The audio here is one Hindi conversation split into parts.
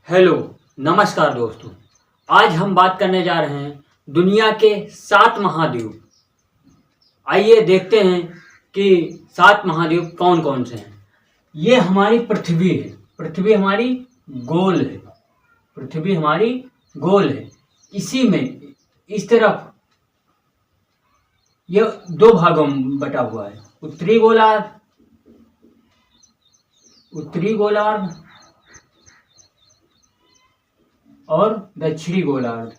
हेलो, नमस्कार दोस्तों। आज हम बात करने जा रहे हैं दुनिया के 7 महाद्वीप। आइए देखते हैं कि 7 महाद्वीप कौन कौन से हैं। ये हमारी पृथ्वी है। पृथ्वी हमारी गोल है। पृथ्वी हमारी गोल है। इसी में इस तरफ ये 2 भागों में बटा हुआ है। उत्तरी गोलार्ध और दक्षिणी गोलार्ध।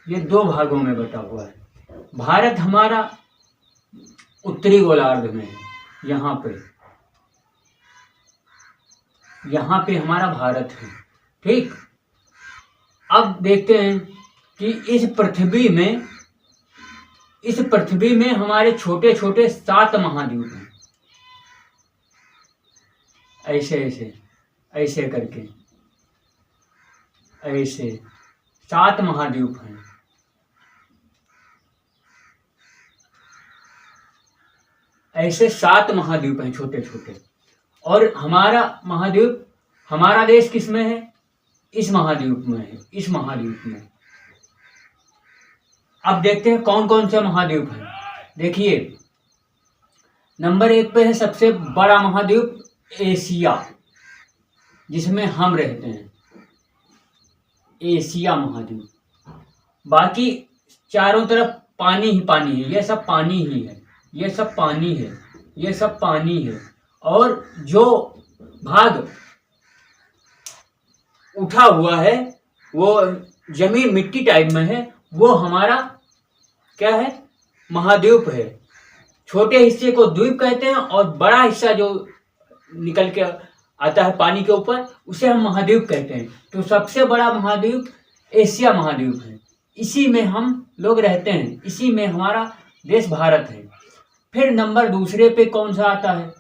ये 2 भागों में बटा हुआ है। भारत हमारा उत्तरी गोलार्ध में है। यहाँ पे हमारा भारत है। ठीक, अब देखते हैं कि इस पृथ्वी में हमारे छोटे छोटे 7 महाद्वीप हैं। ऐसे करके 7 महाद्वीप हैं। ऐसे 7 महाद्वीप हैं छोटे छोटे। और हमारा देश किस में है? इस महाद्वीप में है। अब देखते हैं कौन कौन से महाद्वीप हैं। देखिए, नंबर 1 पे है सबसे बड़ा महाद्वीप एशिया, जिसमें हम रहते हैं। एशिया महाद्वीप। बाकी चारों तरफ पानी ही पानी है। ये सब पानी है। और जो भाग उठा हुआ है वो जमीन मिट्टी टाइप में है, वो हमारा क्या है? महाद्वीप है। छोटे हिस्से को द्वीप कहते हैं और बड़ा हिस्सा जो निकल के आता है पानी के ऊपर, उसे हम महाद्वीप कहते हैं। तो सबसे बड़ा महाद्वीप एशिया महाद्वीप है। इसी में हम लोग रहते हैं। इसी में हमारा देश भारत है। फिर नंबर दूसरे पे कौन सा आता है?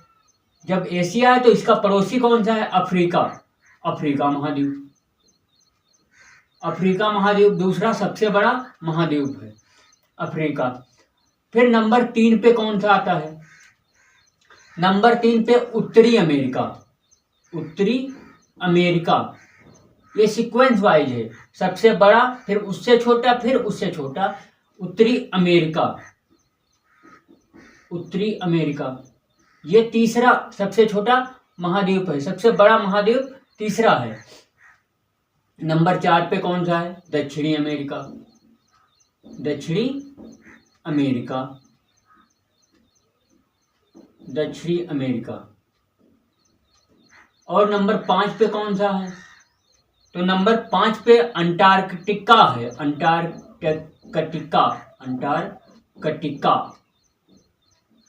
जब एशिया है तो इसका पड़ोसी कौन सा है? अफ्रीका महाद्वीप दूसरा सबसे बड़ा महाद्वीप है, अफ्रीका। फिर नंबर 3 पे कौन सा आता है? नंबर 3 पे उत्तरी अमेरिका। ये सीक्वेंस वाइज है। सबसे बड़ा, फिर उससे छोटा, उत्तरी अमेरिका। ये तीसरा सबसे छोटा महाद्वीप है। सबसे बड़ा महाद्वीप तीसरा है। नंबर 4 पे कौन सा है? दक्षिणी अमेरिका। और नंबर 5 पे कौन सा है? तो नंबर 5 पे अंटार्कटिका है। अंटार्कटिका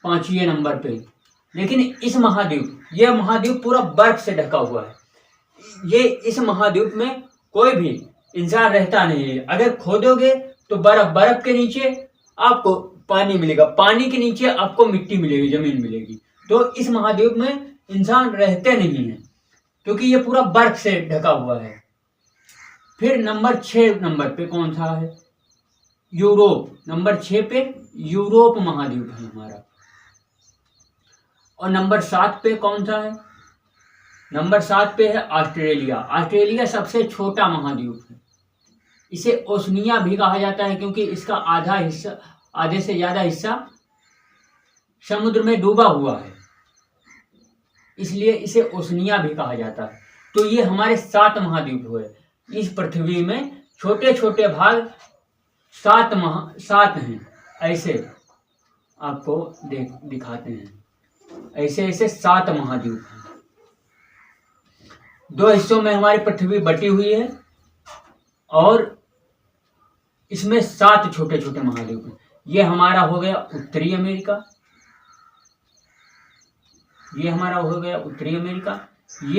5वें नंबर पे। लेकिन यह महाद्वीप पूरा बर्फ से ढका हुआ है। इस महाद्वीप में कोई भी इंसान रहता नहीं है। अगर खोदोगे तो बर्फ के नीचे आपको पानी मिलेगा, पानी के नीचे आपको मिट्टी मिलेगी, जमीन मिलेगी। तो इस महाद्वीप में इंसान रहते नहीं है, क्योंकि ये पूरा बर्फ से ढका हुआ है। फिर नंबर 6 नंबर पे कौन सा है? यूरोप। नंबर 6 पे यूरोप महाद्वीप है हमारा। और नंबर 7 पे कौन सा है? नंबर 7 पे है ऑस्ट्रेलिया सबसे छोटा महाद्वीप है। इसे ओशनिया भी कहा जाता है, क्योंकि इसका आधे से ज्यादा हिस्सा समुद्र में डूबा हुआ है, इसलिए इसे ओशनिया भी कहा जाता है। तो ये हमारे 7 महाद्वीप हुए। इस पृथ्वी में छोटे छोटे भाग 7 हैं। ऐसे आपको दिखाते हैं। ऐसे 7 महाद्वीप हैं। 2 हिस्सों में हमारी पृथ्वी बटी हुई है और इसमें 7 छोटे छोटे महाद्वीप हैं। ये हमारा हो गया उत्तरी अमेरिका। ये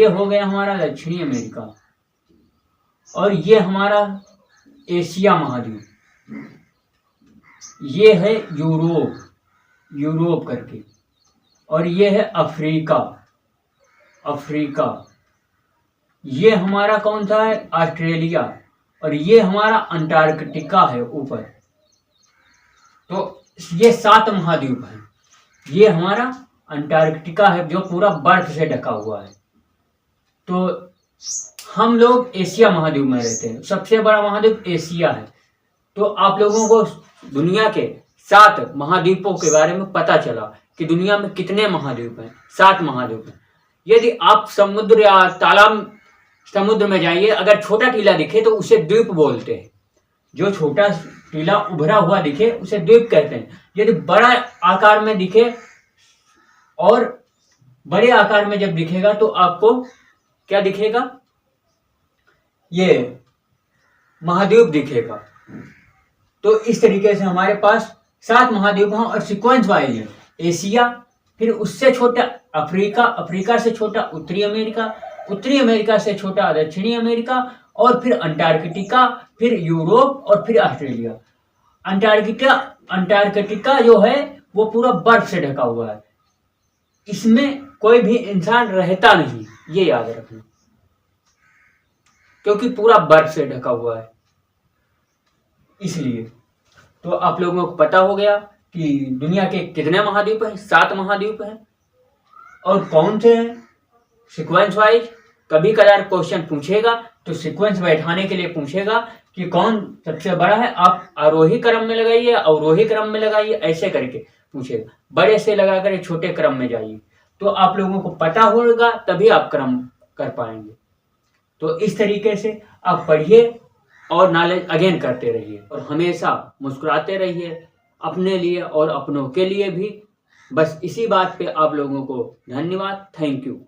हो गया हमारा दक्षिणी अमेरिका। और ये हमारा एशिया महाद्वीप। ये है यूरोप करके। और ये है अफ्रीका। ये हमारा कौन सा है? ऑस्ट्रेलिया। और ये हमारा अंटार्कटिका है ऊपर। तो ये 7 महाद्वीप हैं। ये हमारा अंटार्कटिका है जो पूरा बर्फ से ढका हुआ है। तो हम लोग एशिया महाद्वीप में रहते हैं, सबसे बड़ा महाद्वीप एशिया है। तो आप लोगों को दुनिया के 7 महाद्वीपों के बारे में पता चला कि दुनिया में कितने महाद्वीप हैं। 7 महाद्वीप हैं। यदि आप समुद्र या तालाब समुद्र में जाइए, अगर छोटा टीला दिखे तो उसे द्वीप बोलते हैं। जो छोटा टीला उभरा हुआ दिखे उसे द्वीप कहते हैं। यदि बड़ा आकार में दिखे और बड़े आकार में जब दिखेगा तो आपको क्या दिखेगा, ये महाद्वीप दिखेगा। तो इस तरीके से हमारे पास 7 महाद्वीप हैं और सीक्वेंस वाइज है। एशिया, फिर उससे छोटा अफ्रीका, अफ्रीका से छोटा उत्तरी अमेरिका, उत्तरी अमेरिका से छोटा दक्षिणी अमेरिका, और फिर अंटार्कटिका, फिर यूरोप और फिर ऑस्ट्रेलिया। अंटार्कटिका जो है वो पूरा बर्फ से ढका हुआ है। इसमें कोई भी इंसान रहता नहीं, ये याद रखना, क्योंकि पूरा बर्फ से ढका हुआ है इसलिए। तो आप लोगों को पता हो गया कि दुनिया के कितने महाद्वीप हैं। 7 महाद्वीप हैं। और कौन से हैं सीक्वेंस वाइज। कभी कदार क्वेश्चन पूछेगा तो सीक्वेंस बैठाने के लिए पूछेगा कि कौन सबसे बड़ा है। आप आरोही क्रम में लगाइए, अवरोही क्रम में लगाइए, ऐसे करके पूछेगा। बड़े से लगाकर छोटे क्रम में जाइए, तो आप लोगों को पता होगा, तभी आप क्रम कर पाएंगे। तो इस तरीके से आप पढ़िए और नॉलेज अगेन करते रहिए और हमेशा मुस्कुराते रहिए, अपने लिए और अपनों के लिए भी। बस इसी बात पे आप लोगों को धन्यवाद। Thank you.